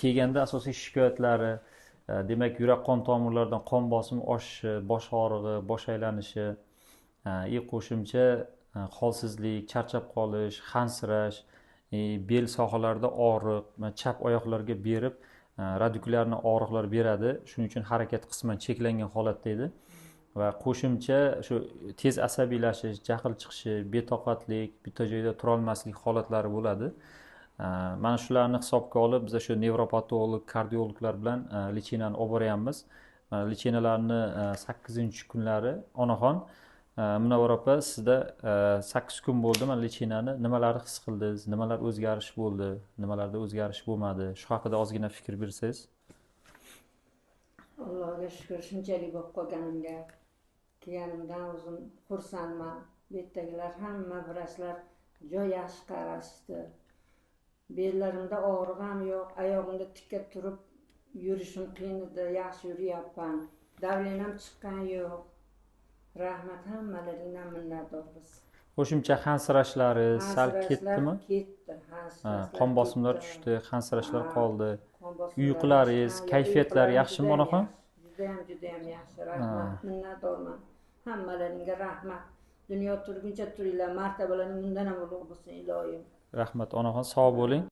Kelganda asosiy shikoyatlari demak yurak qon tomirlaridan qon bosimi oshishi, bosh og'rig'i, bosh aylanishi, qo'shimcha holsizlik, charchab qolish, hansirash, bel sohalarida og'riq, chap oyoqlarga berib radikulyarniy og'riqlar beradi. Shuning uchun harakat qisman cheklangan holatda edi va qo'shimcha shu tez asabiylashish, jahl chiqishi, betoqatlik, bitta joyda turolmaslik holatlari bo'ladi. Mana shularni hisobga olib biz shu nevropatolog, kardiologlar bilan lichinani olib boryapmiz. Lichinalarni 8-kunlari onaxon Munavvar opa, sizda 8 kun bo'ldi mana lichinani. Nimalarni his qildingiz? Nimalar o'zgarish bo'ldi? Nimalarda o'zgarish bo'lmadi? Shu haqida ozgina fikr bersangiz. Allohga shukr, shunchalik bo'lib qolganimga. Kelganimdan o'zim xursandman. Bu yerdagilar hamma vrachlar joy yaxshi qarashdi. Bellarimda og'riq ham yo'q, oyog'imda tikka turib yurishim qiyin edi, yaxshi yuryapman. Davleniyam chiqqan yo'q. Rahmat, hammalaringdan minnatdormiz. Qo'shimcha hansirashlari sal ketdimi? Ketdi, hansirashlar. Qon bosimlari tushdi, hansirashlar qoldi. Uyqularingiz, kayfiyatlar yaxshimi onaxon? Judayam yaxshi. Rahmat, minnatdorman. Hammalaringga rahmat. Dunyo turguncha turinglar, martabalaring bundan ham ulug' bo'lsin iloyim. Rahmat onaxon, sog' bo'ling.